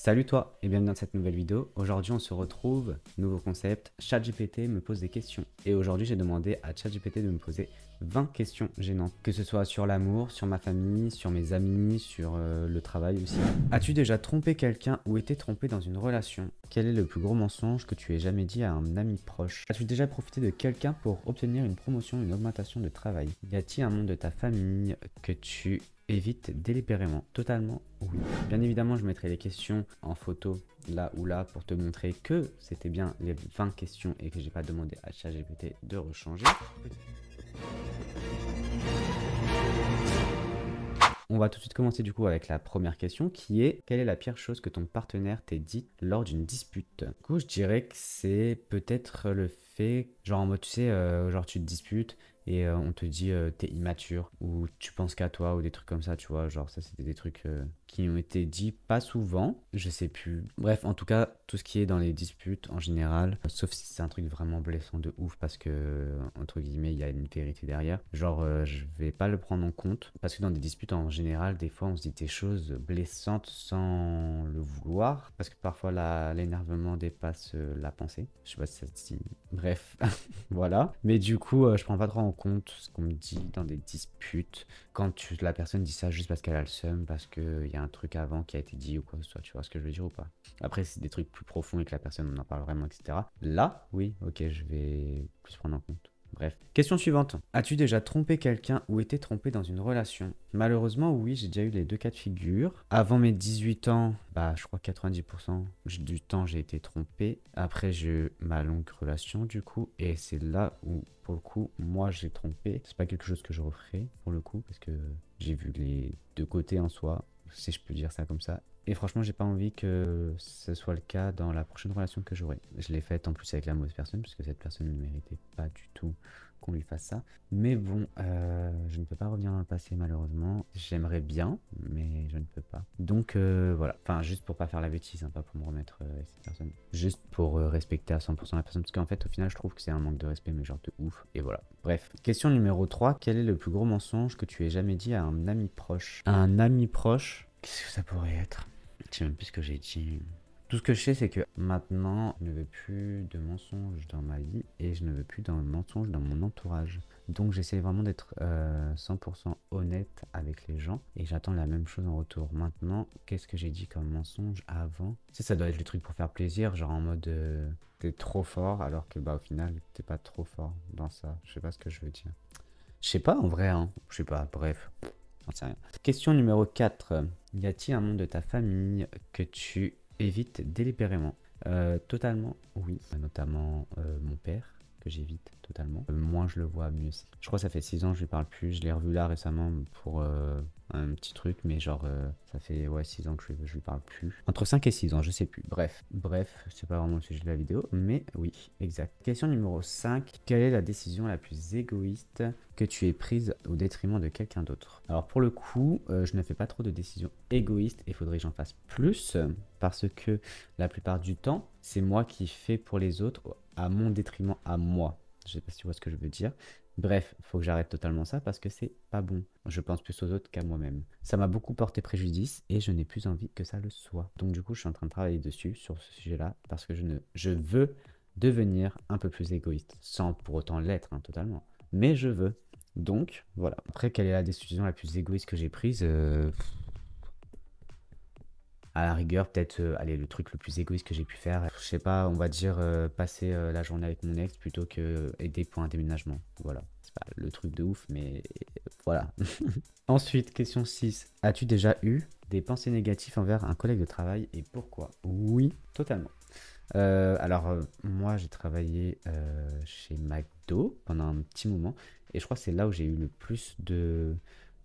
Salut toi et bienvenue dans cette nouvelle vidéo. Aujourd'hui on se retrouve, nouveau concept, ChatGPT me pose des questions. Et aujourd'hui j'ai demandé à ChatGPT de me poser 20 questions gênantes. Que ce soit sur l'amour, sur ma famille, sur mes amis, sur le travail aussi. As-tu déjà trompé quelqu'un ou été trompé dans une relation? Quel est le plus gros mensonge que tu aies jamais dit à un ami proche? As-tu déjà profité de quelqu'un pour obtenir une promotion, une augmentation de travail? Y a-t-il un membre de ta famille que tu évite délibérément? Totalement oui. Bien évidemment, je mettrai les questions en photo là ou là pour te montrer que c'était bien les 20 questions et que j'ai pas demandé à ChatGPT de rechanger. On va tout de suite commencer du coup avec la première question qui est: quelle est la pire chose que ton partenaire t'ait dit lors d'une dispute? Du coup, je dirais que c'est peut-être le fait, genre en mode tu sais, genre tu te disputes et on te dit t'es immature ou tu penses qu'à toi ou des trucs comme ça, tu vois, genre ça c'était des trucs qui ont été dits pas souvent, je sais plus. Bref, en tout cas, tout ce qui est dans les disputes en général, sauf si c'est un truc vraiment blessant de ouf parce que, entre guillemets, il y a une vérité derrière. Genre, je vais pas le prendre en compte parce que dans des disputes en général, des fois on se dit des choses blessantes sans le vouloir parce que parfois l'énervement dépasse la pensée. Je sais pas si ça se dit. Bref, voilà. Mais du coup, je prends pas trop en compte ce qu'on me dit dans des disputes quand la personne dit ça juste parce qu'elle a le seum, parce qu'il y a un truc avant qui a été dit ou quoi que ce soit, tu vois ce que je veux dire ou pas? Après, si c'est des trucs plus profonds et que la personne en parle vraiment, etc. Là, oui, ok, je vais plus prendre en compte. Bref. Question suivante. As-tu déjà trompé quelqu'un ou été trompé dans une relation? Malheureusement, oui, j'ai déjà eu les deux cas de figure. Avant mes 18 ans, bah, je crois 90% du temps, j'ai été trompé. Après, j'ai eu ma longue relation, du coup. Et c'est là où, pour le coup, moi, j'ai trompé. C'est pas quelque chose que je referai, pour le coup, parce que j'ai vu les deux côtés en soi, si je peux dire ça comme ça. Et franchement, j'ai pas envie que ce soit le cas dans la prochaine relation que j'aurai. Je l'ai faite en plus avec la mauvaise personne, parce que cette personne ne méritait pas du tout qu'on lui fasse ça. Mais bon, je ne peux pas revenir dans le passé malheureusement. J'aimerais bien, mais je ne peux pas. Donc voilà, enfin juste pour pas faire la bêtise, hein, pas pour me remettre avec cette personne. Juste pour respecter à 100% la personne, parce qu'en fait au final je trouve que c'est un manque de respect, mais genre de ouf. Et voilà, bref. Question numéro 3, quel est le plus gros mensonge que tu aies jamais dit à un ami proche? À un ami proche, qu'est-ce que ça pourrait être? Je sais même plus ce que j'ai dit. Tout ce que je sais, c'est que maintenant, je ne veux plus de mensonges dans ma vie et je ne veux plus de mensonges dans mon entourage. Donc j'essaie vraiment d'être 100% honnête avec les gens et j'attends la même chose en retour. Maintenant, qu'est-ce que j'ai dit comme mensonge avant? Tu sais, ça doit être le truc pour faire plaisir, genre en mode t'es trop fort alors que bah au final, t'es pas trop fort dans ça. Je sais pas ce que je veux dire. Je sais pas en vrai, hein. Je sais pas, bref. J'en sais rien. Question numéro 4. Y a-t-il un membre de ta famille que tu évites délibérément? Totalement, oui. Notamment mon père, que j'évite totalement. Moins je le vois, mieux c'est. Je crois que ça fait 6 ans que je lui parle plus. Je l'ai revu là récemment pour un petit truc, mais genre ça fait 6 ans que je lui parle plus. Entre 5 et 6 ans, je sais plus. Bref, c'est pas vraiment le sujet de la vidéo, mais oui, exact. Question numéro 5. Quelle est la décision la plus égoïste que tu aies prise au détriment de quelqu'un d'autre? Alors pour le coup, je ne fais pas trop de décisions égoïstes et il faudrait que j'en fasse plus parce que la plupart du temps, c'est moi qui fais pour les autres à mon détriment à moi. Je sais pas si tu vois ce que je veux dire. Bref, faut que j'arrête totalement ça parce que c'est pas bon. Je pense plus aux autres qu'à moi-même. Ça m'a beaucoup porté préjudice et je n'ai plus envie que ça le soit. Donc du coup, je suis en train de travailler dessus, sur ce sujet-là, parce que je veux devenir un peu plus égoïste, sans pour autant l'être totalement. Mais je veux. Donc, voilà. Après, quelle est la décision la plus égoïste que j'ai prise? À la rigueur, peut-être, allez, le truc le plus égoïste que j'ai pu faire, je sais pas, on va dire passer la journée avec mon ex plutôt que aider pour un déménagement. Voilà. C'est pas le truc de ouf, mais voilà. Ensuite, question 6. As-tu déjà eu des pensées négatives envers un collègue de travail et pourquoi? Oui, totalement. Alors, moi, j'ai travaillé chez McDo pendant un petit moment et je crois que c'est là où j'ai eu le plus de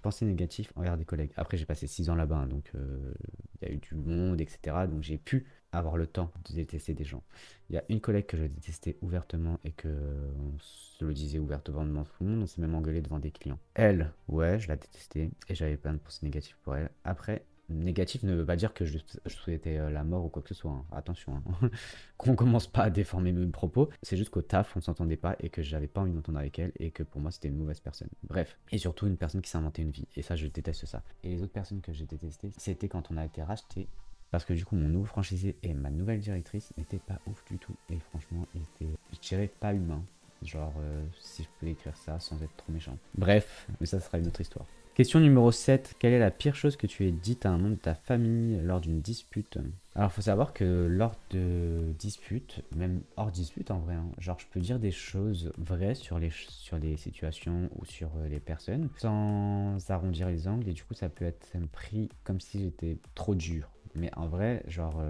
pensées négatives envers des collègues. Après, j'ai passé 6 ans là-bas, hein, donc il y a eu du monde, etc. Donc j'ai pu avoir le temps de détester des gens. Il y a une collègue que je détestais ouvertement et que on se le disait ouvertement devant tout le monde. On s'est même engueulé devant des clients. Elle, ouais, je la détestais et j'avais plein de pensées négatives pour elle. Après, négatif ne veut pas dire que je souhaitais la mort ou quoi que ce soit, hein. Attention, hein. Qu'on commence pas à déformer mes propos. C'est juste qu'au taf, on s'entendait pas et que j'avais pas envie d'entendre avec elle et que pour moi, c'était une mauvaise personne. Bref. Et surtout, une personne qui s'est inventé une vie. Et ça, je déteste ça. Et les autres personnes que j'ai détestées, c'était quand on a été racheté Parce que du coup, mon nouveau franchisé et ma nouvelle directrice n'étaient pas ouf du tout. Et franchement, ils étaient, je dirais, pas humains. Genre, si je peux écrire ça sans être trop méchant. Bref, mais ça sera une autre histoire. Question numéro 7. Quelle est la pire chose que tu aies dite à un membre de ta famille lors d'une dispute? Alors, il faut savoir que lors de disputes, même hors dispute en vrai, hein, genre je peux dire des choses vraies sur les situations ou sur les personnes sans arrondir les angles et du coup ça peut être pris comme si j'étais trop dur. Mais en vrai, genre,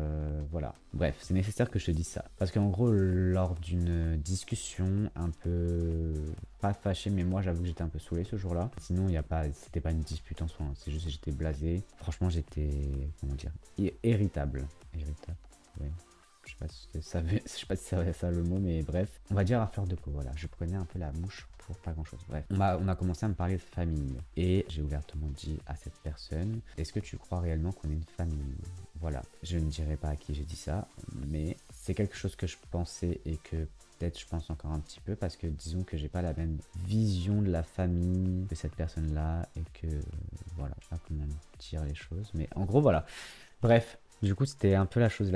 voilà. Bref, c'est nécessaire que je te dise ça. Parce qu'en gros, lors d'une discussion un peu... Pas fâché, mais moi, j'avoue que j'étais un peu saoulé ce jour-là. Sinon, il y a pas... C'était pas une dispute en soi. Hein. C'est juste que j'étais blasé. Franchement, j'étais... Comment dire? Irritable. Irritable, oui. Je sais pas si ça veut... Je sais pas si c'est ça le mot, mais bref. On va dire à fleur de peau, voilà. Je prenais un peu la mouche pour pas grand chose. Bref, on a commencé à me parler de famille. Et j'ai ouvertement dit à cette personne, est-ce que tu crois réellement qu'on est une famille? Voilà. Je ne dirai pas à qui j'ai dit ça, mais c'est quelque chose que je pensais et que peut-être je pense encore un petit peu parce que disons que j'ai pas la même vision de la famille que cette personne-là et que voilà, je sais pas comment dire les choses, mais en gros voilà. Bref, du coup, c'était un peu la chose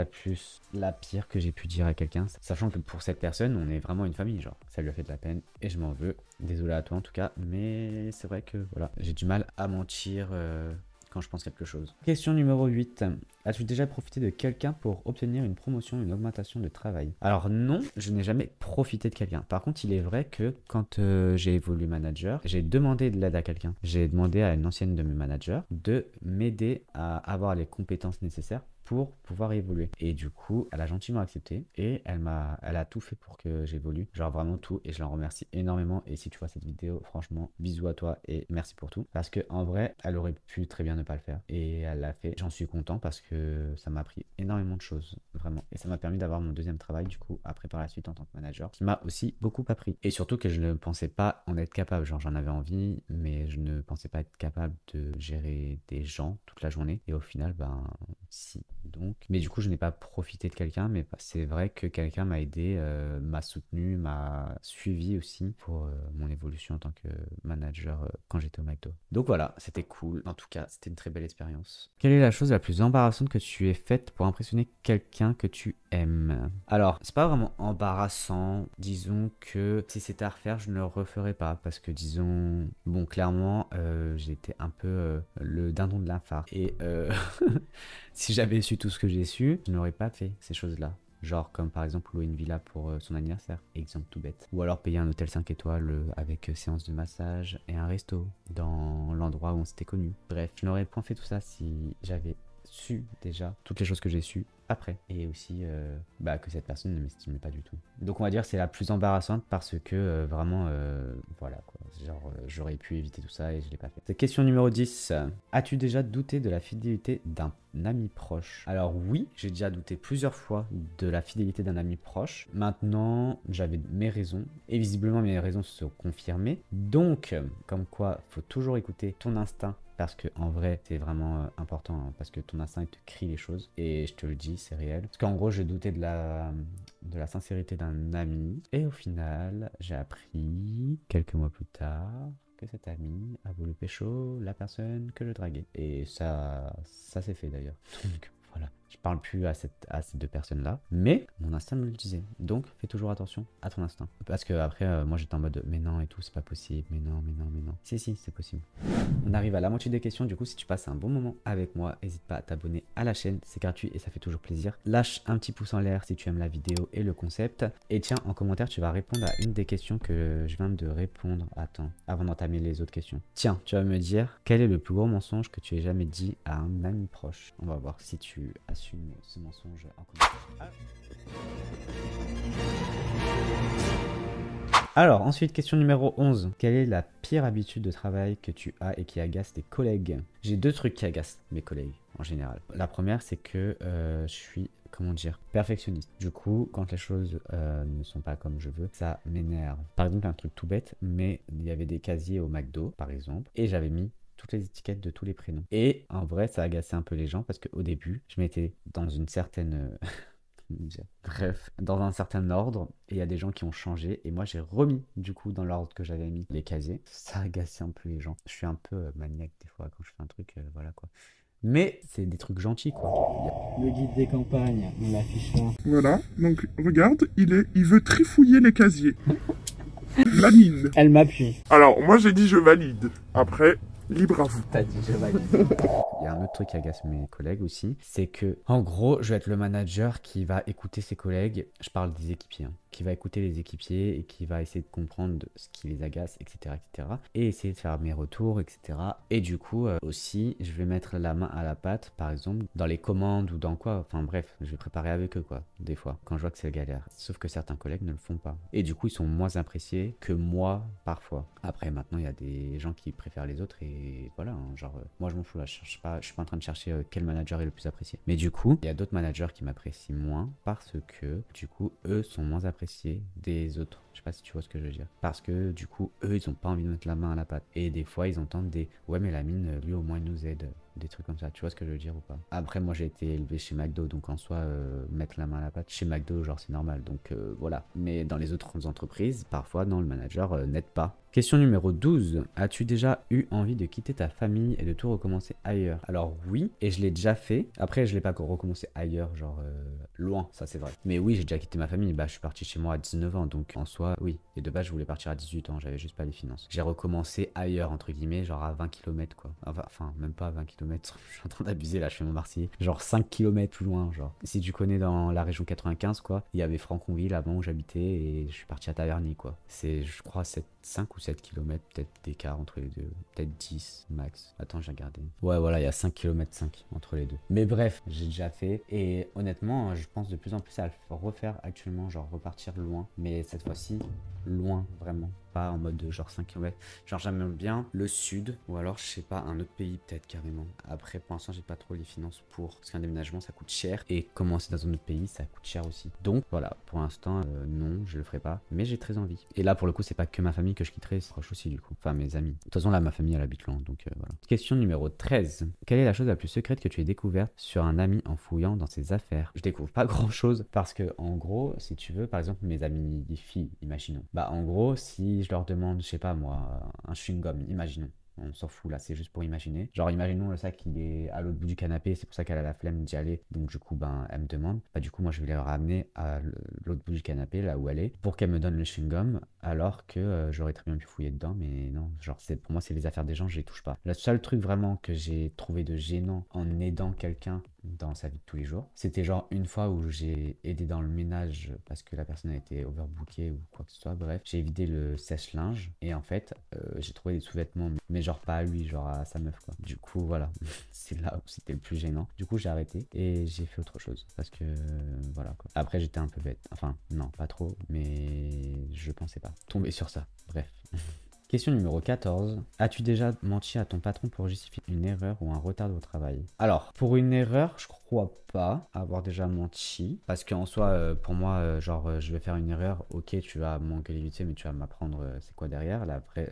la pire que j'ai pu dire à quelqu'un. Sachant que pour cette personne, on est vraiment une famille, genre. Ça lui a fait de la peine et je m'en veux. Désolé à toi en tout cas, mais c'est vrai que voilà, j'ai du mal à mentir quand je pense quelque chose. Question numéro 8. As-tu déjà profité de quelqu'un pour obtenir une promotion, une augmentation de travail? Alors non, je n'ai jamais profité de quelqu'un. Par contre, il est vrai que quand j'ai évolué manager, j'ai demandé de l'aide à quelqu'un. J'ai demandé à une ancienne de mes managers de m'aider à avoir les compétences nécessaires pour pouvoir évoluer. Et du coup, elle a gentiment accepté et elle a tout fait pour que j'évolue. Genre vraiment tout et je l'en remercie énormément. Et si tu vois cette vidéo, franchement, bisous à toi et merci pour tout. Parce que en vrai, elle aurait pu très bien ne pas le faire. Et elle l'a fait. J'en suis content parce que ça m'a appris énormément de choses, vraiment. Et ça m'a permis d'avoir mon deuxième travail, du coup, après par la suite en tant que manager, qui m'a aussi beaucoup appris. Et surtout que je ne pensais pas en être capable. Genre j'en avais envie, mais je ne pensais pas être capable de gérer des gens toute la journée. Et au final, ben si. Donc, mais du coup, je n'ai pas profité de quelqu'un, mais c'est vrai que quelqu'un m'a aidé, m'a soutenu, m'a suivi aussi pour mon évolution en tant que manager quand j'étais au McDo. Donc voilà, c'était cool. En tout cas, c'était une très belle expérience. Quelle est la chose la plus embarrassante que tu aies faite pour impressionner quelqu'un que tu aimes? Alors, c'est pas vraiment embarrassant. Disons que si c'était à refaire, je ne le referais pas parce que disons, bon, clairement, j'étais un peu le dindon de la farce et si j'avais su tout ce que j'ai su, je n'aurais pas fait ces choses-là. Genre comme par exemple louer une villa pour son anniversaire, exemple tout bête. Ou alors payer un hôtel 5 étoiles avec séance de massage et un resto dans l'endroit où on s'était connu. Bref, je n'aurais point fait tout ça si j'avais su déjà toutes les choses que j'ai su après. Et aussi que cette personne ne m'estimait pas du tout. Donc on va dire que c'est la plus embarrassante parce que vraiment, voilà quoi. Genre j'aurais pu éviter tout ça et je l'ai pas fait. C'est question numéro 10. As-tu déjà douté de la fidélité d'un ami proche? Alors oui, j'ai déjà douté plusieurs fois de la fidélité d'un ami proche. Maintenant, j'avais mes raisons et visiblement mes raisons se sont confirmées. Donc, comme quoi, faut toujours écouter ton instinct parce que en vrai c'est vraiment important hein, parce que ton instinct il te crie les choses et je te le dis c'est réel parce qu'en gros j'ai douté de la sincérité d'un ami et au final j'ai appris quelques mois plus tard que cet ami a voulu pécho la personne que je draguais et ça s'est fait d'ailleurs. Donc voilà, je parle plus à ces deux personnes-là, mais mon instinct me le disait. Donc, fais toujours attention à ton instinct. Parce que après, moi j'étais en mode, mais non et tout, c'est pas possible, mais non, mais non, mais non. Si, si, c'est possible. On arrive à la moitié des questions, du coup, si tu passes un bon moment avec moi, n'hésite pas à t'abonner à la chaîne, c'est gratuit et ça fait toujours plaisir. Lâche un petit pouce en l'air si tu aimes la vidéo et le concept. Et tiens, en commentaire, tu vas répondre à une des questions que je viens de répondre. Attends, avant d'entamer les autres questions. Tiens, tu vas me dire, quel est le plus gros mensonge que tu aies jamais dit à un ami proche? On va voir si tu assumes ce mensonge en commentaire. Alors, ensuite, question numéro 11. Quelle est la pire habitude de travail que tu as et qui agace tes collègues? J'ai deux trucs qui agacent mes collègues en général. La première, c'est que je suis, comment dire, perfectionniste. Du coup, quand les choses ne sont pas comme je veux, ça m'énerve. Par exemple, un truc tout bête, mais il y avait des casiers au McDo, par exemple, et j'avais mis toutes les étiquettes de tous les prénoms. Et en vrai, ça agaçait un peu les gens parce qu'au début, je m'étais dans une certaine... Bref, dans un certain ordre, et il y a des gens qui ont changé, et moi j'ai remis du coup dans l'ordre que j'avais mis les casiers. Ça agaçait un peu les gens. Je suis un peu maniaque des fois quand je fais un truc, voilà quoi. Mais c'est des trucs gentils, quoi. Le guide des campagnes, on l'affiche là. Voilà, donc regarde, il veut trifouiller les casiers. La mine. Elle m'appuie. Alors, moi j'ai dit je valide. Après, libre à vous. T'as dit je valide. Il y a un autre truc qui agace mes collègues aussi, c'est que, en gros, je vais être le manager qui va écouter ses collègues, je parle des équipiers, hein, qui va écouter les équipiers et qui va essayer de comprendre ce qui les agace, etc., etc., et essayer de faire mes retours, etc. Et du coup, aussi, je vais mettre la main à la pâte, par exemple, dans les commandes ou dans quoi, enfin bref, je vais préparer avec eux, quoi, des fois, quand je vois que c'est galère. Sauf que certains collègues ne le font pas. Et du coup, ils sont moins appréciés que moi, parfois. Après, maintenant, il y a des gens qui préfèrent les autres et voilà, hein, genre, moi je m'en fous là, je suis pas en train de chercher quel manager est le plus apprécié. Mais du coup, il y a d'autres managers qui m'apprécient moins parce que, du coup, eux sont moins appréciés des autres. Je sais pas si tu vois ce que je veux dire. Parce que, du coup, eux, ils ont pas envie de mettre la main à la pâte. Et des fois, ils entendent des ouais, mais la mine, lui, au moins, il nous aide. Des trucs comme ça, tu vois ce que je veux dire ou pas? Après, moi j'ai été élevé chez McDo, donc en soi, mettre la main à la pâte chez McDo, genre c'est normal, donc voilà. Mais dans les autres entreprises, parfois, non, le manager n'aide pas. Question numéro 12. As-tu déjà eu envie de quitter ta famille et de tout recommencer ailleurs? Alors oui, et je l'ai déjà fait. Après, je l'ai pas recommencé ailleurs, genre loin, ça c'est vrai. Mais oui, j'ai déjà quitté ma famille. Bah, je suis parti chez moi à 19 ans, donc en soi, oui. Et de base, je voulais partir à 18 ans, j'avais juste pas les finances. J'ai recommencé ailleurs, entre guillemets, genre à 20 km quoi. Enfin, même pas à 20 km. Je suis en train d'abuser là, je fais mon Marseillais. Genre 5 km plus loin, genre. Si tu connais dans la région 95, quoi, il y avait Franconville avant où j'habitais et je suis parti à Taverny, quoi. C'est, je crois, 5 ou 7 km peut-être d'écart entre les deux. Peut-être 10 max. Attends, j'ai regardé. Ouais, voilà, il y a 5 km 5 entre les deux. Mais bref, j'ai déjà fait. Et honnêtement, je pense de plus en plus à le refaire actuellement, genre repartir loin. Mais cette fois-ci, loin, vraiment. Pas en mode de genre 5 km. Genre j'aime bien le sud ou alors je sais pas un autre pays peut-être carrément. Après pour l'instant j'ai pas trop les finances pour parce qu'un déménagement ça coûte cher et commencer dans un autre pays ça coûte cher aussi. Donc voilà pour l'instant non je le ferai pas mais j'ai très envie. Et là pour le coup c'est pas que ma famille que je quitterai c'est proche aussi du coup. Enfin mes amis. De toute façon là ma famille elle habite loin donc voilà. Question numéro 13. Quelle est la chose la plus secrète que tu aies découverte sur un ami en fouillant dans ses affaires? Je découvre pas grand chose parce que en gros si tu veux par exemple mes amis des filles imaginons. Bah en gros si je leur demande, je sais pas moi, un chewing-gum, imaginons. On s'en fout là, c'est juste pour imaginer. Genre, imaginons le sac, il est à l'autre bout du canapé, c'est pour ça qu'elle a la flemme d'y aller. Donc, du coup, ben, elle me demande. Bah, du coup, moi, je vais les ramener à l'autre bout du canapé, là où elle est, pour qu'elle me donne le chewing-gum, alors que j'aurais très bien pu fouiller dedans, mais non. Genre, pour moi, c'est les affaires des gens, je les touche pas. Le seul truc vraiment que j'ai trouvé de gênant en aidant quelqu'un dans sa vie de tous les jours, c'était genre une fois où j'ai aidé dans le ménage parce que la personne a été overbookée ou quoi que ce soit. Bref, j'ai vidé le sèche-linge et en fait, j'ai trouvé des sous-vêtements, mais genre pas à lui, genre à sa meuf quoi. Du coup, voilà, c'est là où c'était le plus gênant. Du coup, j'ai arrêté et j'ai fait autre chose parce que voilà quoi. Après, j'étais un peu bête. Enfin, non, pas trop, mais je pensais pas tomber sur ça. Bref. Question numéro 14. As-tu déjà menti à ton patron pour justifier une erreur ou un retard au travail? Alors, pour une erreur, je crois pas avoir déjà menti. Parce qu'en soi, pour moi, genre, je vais faire une erreur. Ok, tu vas m'engueuler vite fait, mais tu vas m'apprendre c'est quoi derrière, la vraie,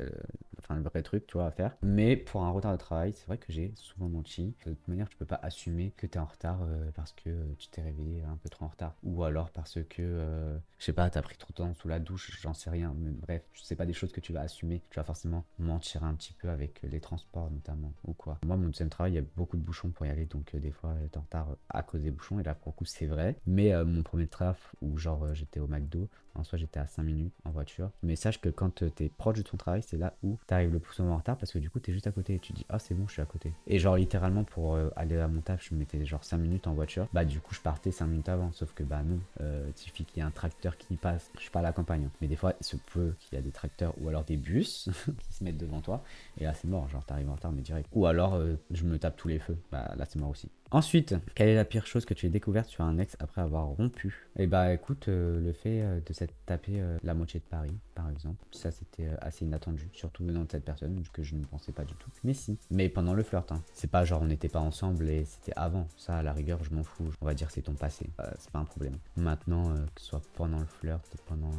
enfin, le vrai truc, tu vois, à faire. Mais pour un retard de travail, c'est vrai que j'ai souvent menti. De toute manière, tu peux pas assumer que tu es en retard parce que tu t'es réveillé un peu trop en retard. Ou alors parce que, je sais pas, t'as pris trop de temps sous la douche, j'en sais rien. Mais bref, c'est pas des choses que tu vas assumer. Tu vas forcément mentir un petit peu avec les transports notamment ou quoi. Moi, mon deuxième travail, il y a beaucoup de bouchons pour y aller, donc des fois, j'étais en retard à cause des bouchons. Et là, pour le coup, c'est vrai. Mais mon premier taf où genre j'étais au McDo, en soi, j'étais à 5 minutes en voiture. Mais sache que quand t'es proche de ton travail, c'est là où t'arrives le plus souvent en retard parce que du coup, t'es juste à côté et tu dis, ah, c'est bon, je suis à côté. Et genre, littéralement, pour aller à mon taf, je mettais genre 5 minutes en voiture. Bah, du coup, je partais 5 minutes avant. Sauf que, bah, non, il suffit qu'il y ait un tracteur qui passe. Je suis pas à la campagne, hein. Mais des fois, il se peut qu'il y a des tracteurs ou alors des bus qui se mettent devant toi. Et là, c'est mort. Genre, t'arrives en retard, mais direct. Ou alors, je me tape tous les feux. Bah, là, c'est mort aussi. Ensuite, quelle est la pire chose que tu aies découverte sur un ex après avoir rompu? Eh bah écoute, le fait de s'être tapé la moitié de Paris, par exemple, ça c'était assez inattendu, surtout venant de cette personne que je ne pensais pas du tout. Mais si, mais pendant le flirt, hein. C'est pas genre on n'était pas ensemble et c'était avant, ça à la rigueur je m'en fous, on va dire c'est ton passé, c'est pas un problème. Maintenant, que ce soit pendant le flirt, pendant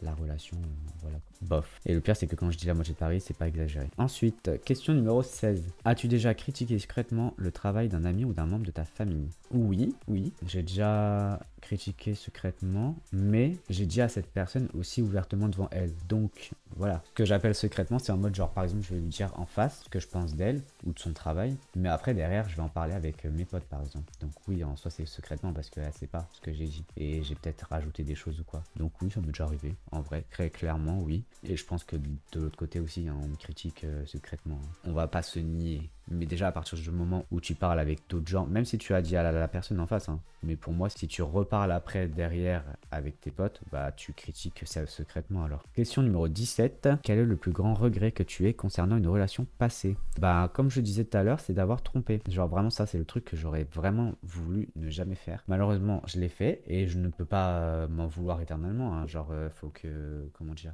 la relation, voilà. Bof. Et le pire, c'est que quand je dis la moitié de Paris, c'est pas exagéré. Ensuite, question numéro 16. As-tu déjà critiqué secrètement le travail d'un ami ou d'un membre de ta famille? Oui, oui. J'ai déjà critiqué secrètement, mais j'ai dit à cette personne aussi ouvertement devant elle. Donc, voilà. Ce que j'appelle secrètement, c'est en mode genre, par exemple, je vais lui dire en face ce que je pense d'elle ou de son travail, mais après, derrière, je vais en parler avec mes potes, par exemple. Donc oui, en soi, c'est secrètement parce qu'elle sait pas ce que j'ai dit. Et j'ai peut-être rajouté des choses ou quoi. Donc oui, ça m'est déjà arrivé. En vrai, très clairement, oui. Et je pense que de l'autre côté aussi, hein, on me critique secrètement. On va pas se nier. Mais déjà, à partir du moment où tu parles avec d'autres gens, même si tu as dit à la personne en face, hein, mais pour moi, si tu reparles après, derrière, avec tes potes, bah tu critiques ça secrètement alors. Question numéro 17. Quel est le plus grand regret que tu aies concernant une relation passée? Bah, comme je disais tout à l'heure, c'est d'avoir trompé. Genre vraiment, ça, c'est le truc que j'aurais vraiment voulu ne jamais faire. Malheureusement, je l'ai fait et je ne peux pas m'en vouloir éternellement, hein. Genre, faut que... Comment dire?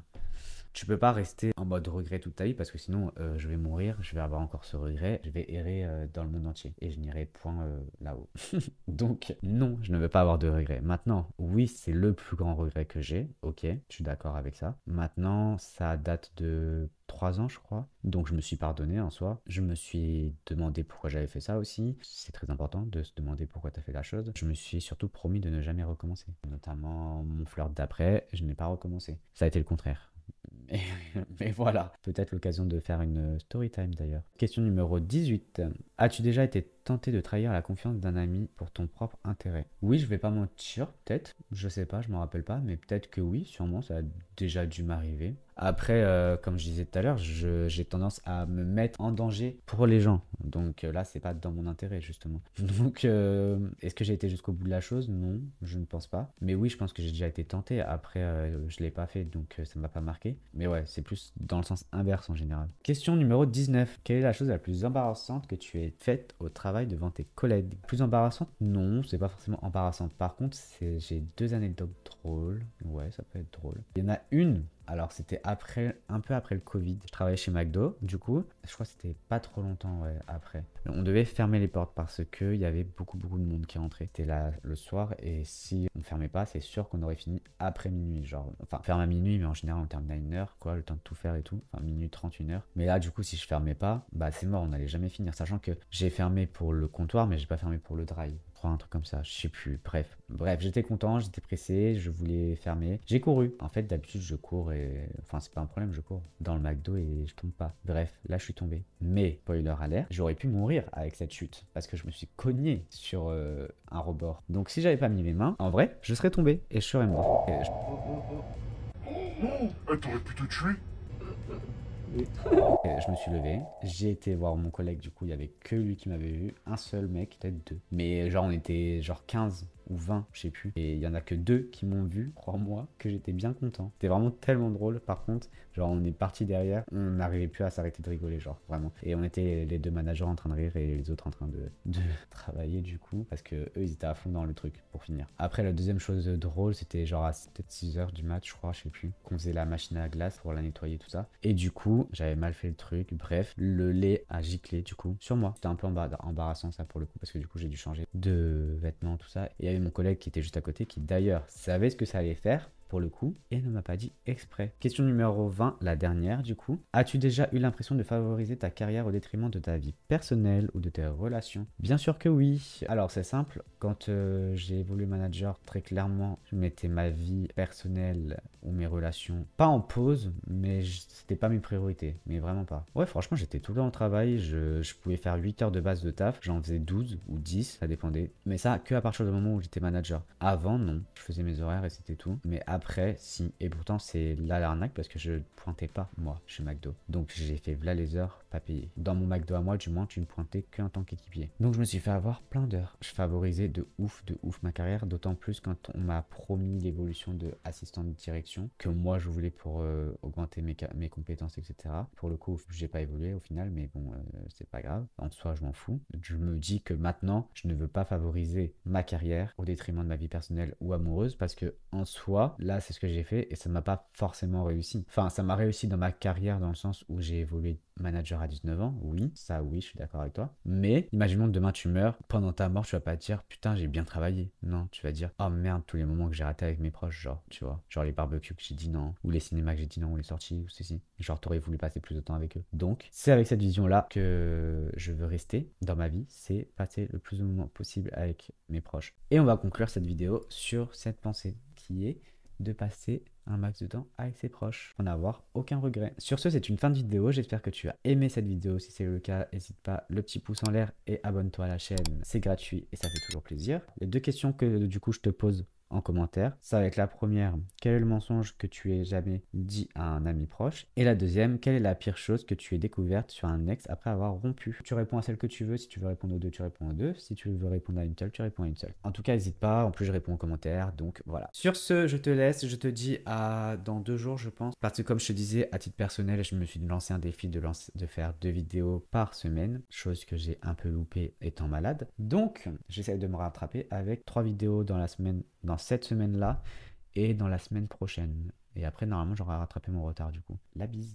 Tu peux pas rester en mode regret toute ta vie parce que sinon je vais mourir, je vais avoir encore ce regret, je vais errer dans le monde entier et je n'irai point là-haut. Donc non, je ne veux pas avoir de regret. Maintenant, oui, c'est le plus grand regret que j'ai, ok, je suis d'accord avec ça. Maintenant, ça date de 3 ans, je crois. Donc je me suis pardonné en soi. Je me suis demandé pourquoi j'avais fait ça aussi. C'est très important de se demander pourquoi tu as fait la chose. Je me suis surtout promis de ne jamais recommencer. Notamment mon flirt d'après, je n'ai pas recommencé. Ça a été le contraire. Mais, mais voilà, peut-être l'occasion de faire une story time d'ailleurs. Question numéro 18. As-tu déjà été tenté de trahir la confiance d'un ami pour ton propre intérêt? Oui, je vais pas mentir, peut-être. Je sais pas, je m'en rappelle pas, mais peut-être que oui, sûrement, ça a déjà dû m'arriver. Après, comme je disais tout à l'heure, j'ai tendance à me mettre en danger pour les gens. Donc là, c'est pas dans mon intérêt, justement. Donc, est-ce que j'ai été jusqu'au bout de la chose? Non, je ne pense pas. Mais oui, je pense que j'ai déjà été tenté. Après, je l'ai pas fait, donc ça ne m'a pas marqué. Mais ouais, c'est plus dans le sens inverse en général. Question numéro 19. Quelle est la chose la plus embarrassante que tu aies faite au travail devant tes collègues? Plus embarrassante? Non, c'est pas forcément embarrassante. Par contre, j'ai 2 anecdotes drôles. Ouais, ça peut être drôle. Il y en a une. Alors c'était après, un peu après le Covid, je travaillais chez McDo, du coup, je crois que c'était pas trop longtemps ouais, après. On devait fermer les portes parce qu'il y avait beaucoup de monde qui rentrait. C'était là le soir et si on fermait pas, c'est sûr qu'on aurait fini après minuit, genre, enfin ferme à minuit mais en général on termine à 1h, quoi, le temps de tout faire et tout, enfin minuit 30, 1h. Mais là du coup si je fermais pas, bah c'est mort, on n'allait jamais finir, sachant que j'ai fermé pour le comptoir mais j'ai pas fermé pour le drive. Un truc comme ça, je sais plus, bref, j'étais content, j'étais pressé, je voulais fermer, j'ai couru, en fait d'habitude je cours et, enfin c'est pas un problème, je cours dans le McDo et je tombe pas, bref, là je suis tombé, mais spoiler alert, j'aurais pu mourir avec cette chute, parce que je me suis cogné sur un rebord, donc si j'avais pas mis mes mains, en vrai, je serais tombé et je serais mort. T'aurais pu te tuer. Je me suis levé, j'ai été voir mon collègue, du coup il y avait que lui qui m'avait vu, un seul mec, peut-être deux. Mais genre on était genre 15 ou 20, je sais plus. Et il y en a que 2 qui m'ont vu, crois-moi, que j'étais bien content. C'était vraiment tellement drôle. Par contre, genre on est parti derrière, on n'arrivait plus à s'arrêter de rigoler, genre vraiment. Et on était les 2 managers en train de rire et les autres en train de travailler du coup, parce que eux ils étaient à fond dans le truc pour finir. Après la deuxième chose drôle, c'était genre à peut-être 6h du match, je crois, je sais plus, qu'on faisait la machine à glace pour la nettoyer tout ça. Et du coup, j'avais mal fait le truc, bref, le lait a giclé du coup sur moi. C'était un peu embarrassant ça pour le coup, parce que du coup j'ai dû changer de vêtements, tout ça. Et il y avait mon collègue qui était juste à côté, qui d'ailleurs savait ce que ça allait faire pour le coup et ne m'a pas dit exprès. Question numéro 20, la dernière du coup. As-tu déjà eu l'impression de favoriser ta carrière au détriment de ta vie personnelle ou de tes relations? Bien sûr que oui. Alors c'est simple, quand j'ai évolué manager, très clairement je mettais ma vie personnelle ou mes relations pas en pause, mais c'était pas mes priorités, mais vraiment pas. Ouais, franchement j'étais tout le temps au travail, je pouvais faire 8 heures de base de taf, j'en faisais 12 ou 10, ça dépendait, mais ça que à partir du moment où j'étais manager. Avant non, je faisais mes horaires et c'était tout, mais après si, et pourtant c'est là l'arnaque parce que je pointais pas moi chez McDo, donc j'ai fait v'là les heures pas payées. Dans mon McDo à moi du moins tu ne pointais qu'en tant qu'équipier, donc je me suis fait avoir plein d'heures. Je favorisais de ouf ma carrière, d'autant plus quand on m'a promis l'évolution de assistant de direction que moi je voulais pour augmenter mes compétences, etc. Pour le coup j'ai pas évolué au final, mais bon c'est pas grave, en soi je m'en fous. Je me dis que maintenant je ne veux pas favoriser ma carrière au détriment de ma vie personnelle ou amoureuse, parce que en soi là là, c'est ce que j'ai fait et ça ne m'a pas forcément réussi. Enfin, ça m'a réussi dans ma carrière dans le sens où j'ai évolué manager à 19 ans. Oui, ça, oui, je suis d'accord avec toi. Mais imaginons que demain tu meurs. Pendant ta mort, tu vas pas te dire putain, j'ai bien travaillé. Non, tu vas dire oh merde, tous les moments que j'ai raté avec mes proches, genre, tu vois. Genre les barbecues que j'ai dit non, ou les cinémas que j'ai dit non, ou les sorties, ou ceci. Genre, t'aurais voulu passer plus de temps avec eux. Donc, c'est avec cette vision-là que je veux rester dans ma vie. C'est passer le plus de moments possible avec mes proches. Et on va conclure cette vidéo sur cette pensée qui est de passer un max de temps avec ses proches, en avoir aucun regret. Sur ce, c'est une fin de vidéo. J'espère que tu as aimé cette vidéo. Si c'est le cas, n'hésite pas, le petit pouce en l'air et abonne-toi à la chaîne. C'est gratuit et ça fait toujours plaisir. Les deux questions que du coup je te pose en commentaire, ça va être la première, quel est le mensonge que tu aies jamais dit à un ami proche? Et la deuxième, quelle est la pire chose que tu aies découverte sur un ex après avoir rompu? Tu réponds à celle que tu veux. Si tu veux répondre aux deux, tu réponds aux deux. Si tu veux répondre à une seule, tu réponds à une seule. En tout cas, n'hésite pas. En plus, je réponds aux commentaires. Donc voilà. Sur ce, je te laisse. Je te dis à dans 2 jours, je pense. Parce que comme je te disais, à titre personnel, je me suis lancé un défi de faire 2 vidéos par semaine. Chose que j'ai un peu loupé étant malade. Donc, j'essaie de me rattraper avec 3 vidéos dans la semaine, dans cette semaine-là et dans la semaine prochaine. Et après, normalement, j'aurai rattrapé mon retard du coup. La bise.